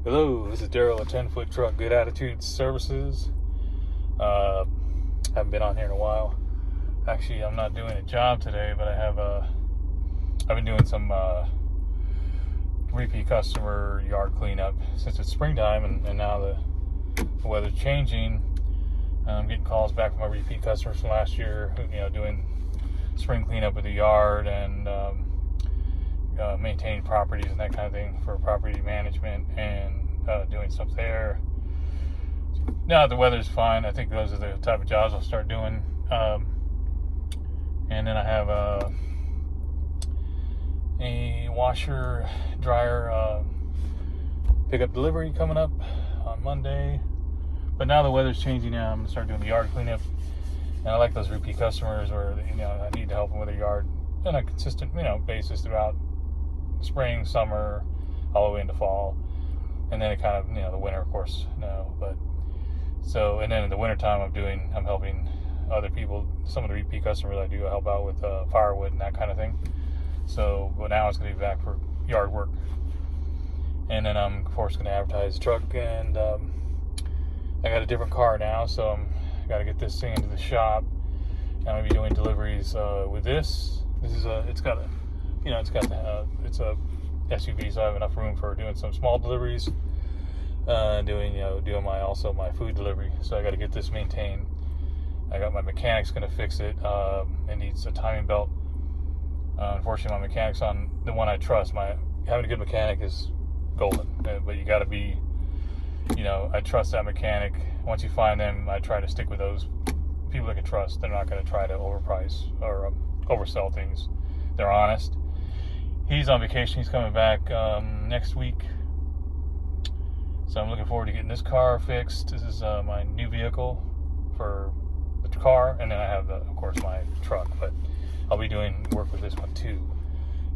Hello, this is Daryl at 10 Foot Truck Good Attitude Services. Haven't been on here in a while. Actually, I'm not doing a job today, but I've been doing some repeat customer yard cleanup since it's springtime and now the weather's changing. I'm getting calls back from my repeat customers from last year, doing spring cleanup of the yard and maintaining properties and that kind of thing for property management and doing stuff there. Now the weather's fine. I think those are the type of jobs I'll start doing. And then I have a washer dryer pickup delivery coming up on Monday. But now the weather's changing. Now I'm gonna start doing the yard cleanup. And I like those repeat customers where I need to help them with their yard on a consistent basis throughout spring, summer, all the way into fall, and then it kind of the winter, of course. And then in the wintertime, I'm helping other people. Some of the repeat customers I do help out with firewood and that kind of thing. So, but now it's going to be back for yard work, and then I'm of course going to advertise the truck, and I got a different car now, so I got to get this thing into the shop. And I'm going to be doing deliveries with this. It's a SUV, so I have enough room for doing some small deliveries, doing my food delivery. So I got to get this maintained. I got my mechanic's going to fix it. It needs a timing belt. Unfortunately, my mechanic's on the one I trust. Having a good mechanic is golden, but you got to be, I trust that mechanic. Once you find them, I try to stick with those people I can trust. They're not going to try to overprice or oversell things. They're honest. He's on vacation. He's coming back next week. So I'm looking forward to getting this car fixed. This is my new vehicle for the car. And then I have, of course, my truck. But I'll be doing work with this one too.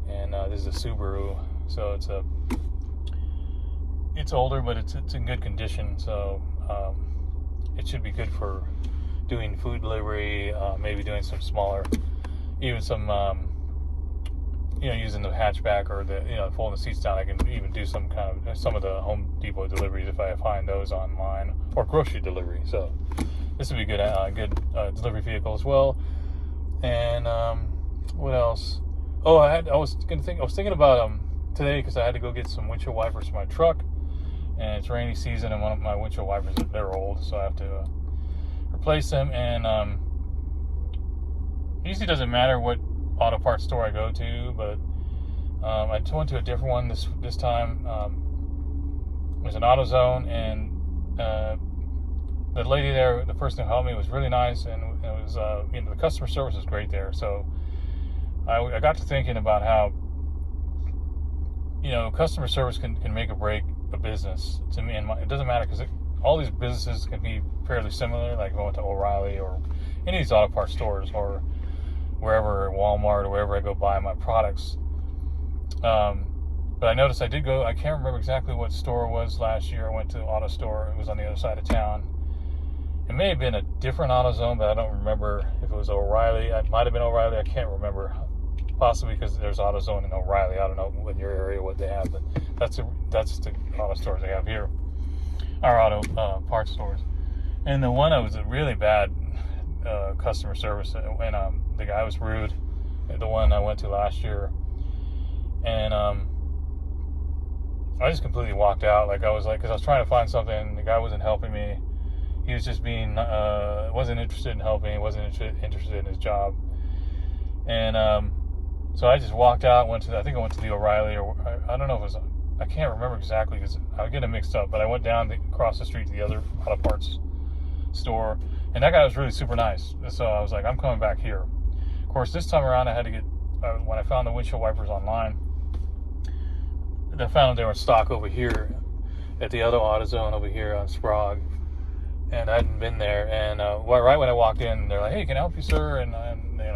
And this is a Subaru. So it's older, but it's in good condition. So it should be good for doing food delivery, maybe doing some smaller, even some... using the hatchback or folding the seats down. I can even do some of the Home Depot deliveries if I find those online, or grocery delivery. So this would be good delivery vehicle as well. And what else? Oh, I was thinking about today, because I had to go get some windshield wipers for my truck, and it's rainy season, and one of my windshield wipers, they're old, so I have to replace them. And it usually doesn't matter what auto parts store I go to, but I went to a different one this time. It was an AutoZone, and the lady there, the person who helped me, was really nice, and it was the customer service was great there. So I got to thinking about how customer service can make or break a business. To me, and it doesn't matter, because all these businesses can be fairly similar, like going to O'Reilly or any of these auto parts stores, or wherever, Walmart, or wherever I go buy my products. But I noticed I can't remember exactly what store it was last year. I went to the auto store. It was on the other side of town. It may have been a different AutoZone, but I don't remember if it was O'Reilly. It might have been O'Reilly. I can't remember. Possibly because there's AutoZone in O'Reilly. I don't know in your area what they have, but that's the auto stores they have here. Our auto parts stores. And the one that was a really bad customer service, and the guy was rude, the one I went to last year, and I just completely walked out. Because I was trying to find something, the guy wasn't helping me. He was just wasn't interested in helping. He wasn't interested in his job, and so I just walked out. I think I went to the O'Reilly, or I don't know if it was, I can't remember exactly, because I get it mixed up, but I went down across the street to the other auto parts store. And that guy was really super nice. So I was like, I'm coming back here. Of course, this time around, I had to get, when I found the windshield wipers online, I found they were in stock over here at the other AutoZone over here on Sprague. And I hadn't been there. And right when I walked in, they're like, hey, can I help you, sir? And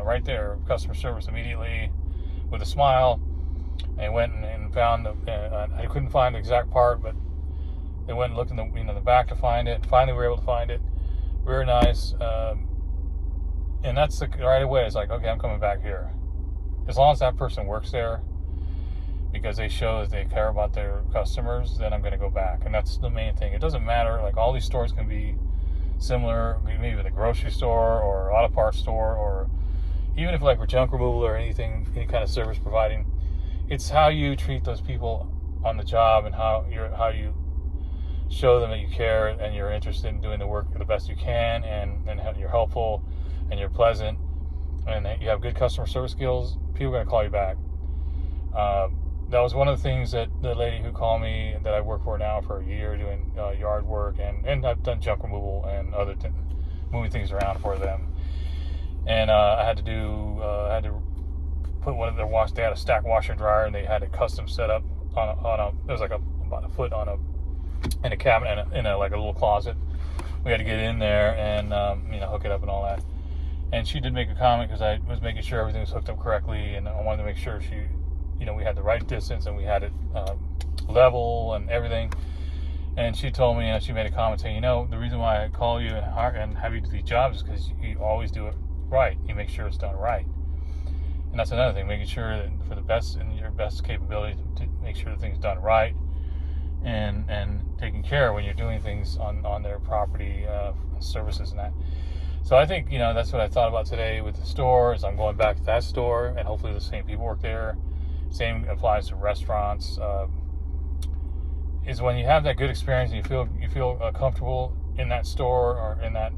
right there, customer service immediately with a smile. And I went and found, I couldn't find the exact part, but they went and looked in the back to find it. Finally, we were able to find it. Very nice, and that's right away. It's like, okay, I'm coming back here, as long as that person works there. because they show that they care about their customers, then I'm going to go back. And that's the main thing. It doesn't matter. Like, all these stores can be similar, maybe the grocery store or auto parts store, or even if like for junk removal or anything, any kind of service providing. It's how you treat those people on the job, and how you show them that you care and you're interested in doing the work the best you can, and you're helpful and you're pleasant and that you have good customer service skills. People are going to call you back. That was one of the things that the lady who called me, that I work for now for a year doing yard work, and I've done junk removal and other moving things around for them. And I had to put one of their they had a stack washer and dryer, and they had a custom set up it was like about a foot in a cabinet, in a like a little closet. We had to get in there and hook it up and all that. And she did make a comment, because I was making sure everything was hooked up correctly, and I wanted to make sure we had the right distance, and we had it level and everything. And she told me, she made a comment saying, the reason why I call you and have you do these jobs is because you always do it right. You make sure it's done right. And that's another thing, making sure that for the best, in your best capability, to make sure the thing's done right, and taking care when you're doing things on their property, services and that. So I think, that's what I thought about today with the store. Is I'm going back to that store, and hopefully the same people work there. Same applies to restaurants. Is when you have that good experience and you feel comfortable in that store or in that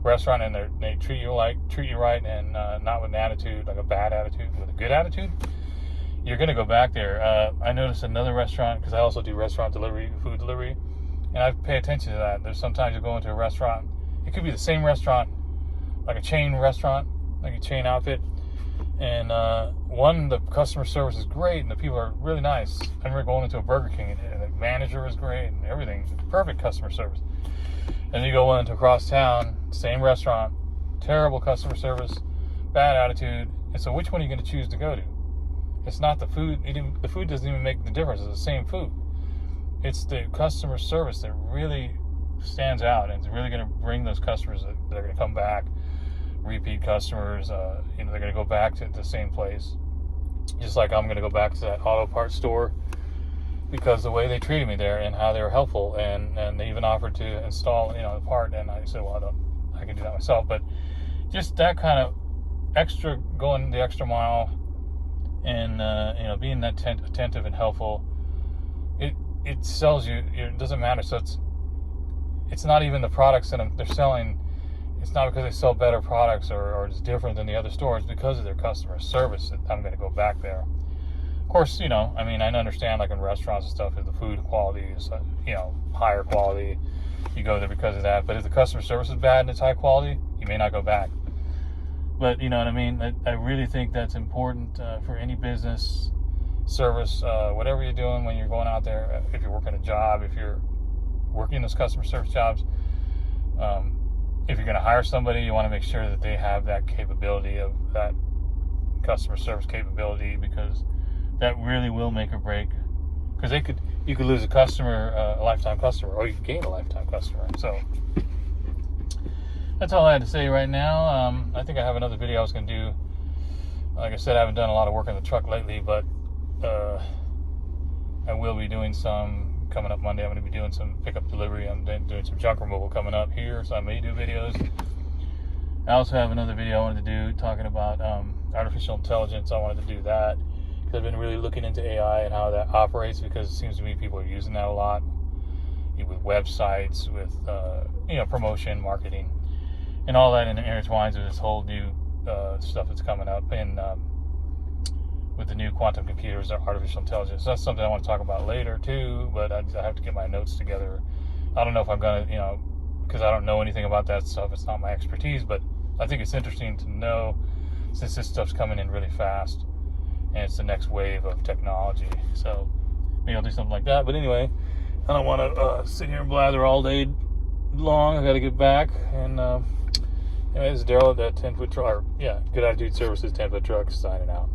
restaurant, and they treat you right, and not with an attitude, like a bad attitude, with a good attitude, you're going to go back there. I noticed another restaurant, because I also do restaurant delivery, food delivery, and I pay attention to that. There's sometimes you go into a restaurant, it could be the same restaurant, like a chain restaurant, like a chain outfit, and the customer service is great, and the people are really nice. I remember going into a Burger King, and the manager was great, and everything, perfect customer service. And you go into across town, same restaurant, terrible customer service, bad attitude. And so which one are you going to choose to go to? It's not the food. The food doesn't even make the difference. It's the same food. It's the customer service that really stands out, and it's really going to bring those customers that are going to come back, repeat customers. They're going to go back to the same place. Just like I'm going to go back to that auto parts store, because the way they treated me there and how they were helpful, and they even offered to install the part, and I said, well, I can do that myself. But just that kind of going the extra mile, and being that attentive and helpful, it sells you. It doesn't matter. So it's not even the products that they're selling. It's not because they sell better products or it's different than the other stores. Because of their customer service that I'm going to go back there. Of course, I understand, like in restaurants and stuff, if the food quality is, higher quality, you go there because of that. But if the customer service is bad and it's high quality, you may not go back. But you know what I mean? I really think that's important for any business, service, whatever you're doing when you're going out there. If you're working a job, if you're working those customer service jobs, if you're going to hire somebody, you want to make sure that they have that capability of that customer service capability, because that really will make or break. Because you could lose a customer, a lifetime customer, or you could gain a lifetime customer. So that's all I had to say right now. I think I have another video I was going to do. Like I said, I haven't done a lot of work on the truck lately, but I will be doing some coming up Monday. I'm going to be doing some pickup delivery. I'm doing some junk removal coming up here, so I may do videos. I also have another video I wanted to do talking about artificial intelligence. I wanted to do that because I've been really looking into AI and how that operates, because it seems to me people are using that a lot with websites, with promotion, marketing, and all that, and it intertwines with this whole new stuff that's coming up in with the new quantum computers, artificial intelligence. That's something I want to talk about later too, but I have to get my notes together. I don't know if I'm going to, because I don't know anything about that stuff. It's not my expertise, but I think it's interesting to know, since this stuff's coming in really fast and it's the next wave of technology. So maybe I'll do something like that. But anyway, I don't want to sit here and blather all day long. I got to get back. And anyway, this is Daryl at that 10-foot truck. Good Attitude Services 10-foot truck, signing out.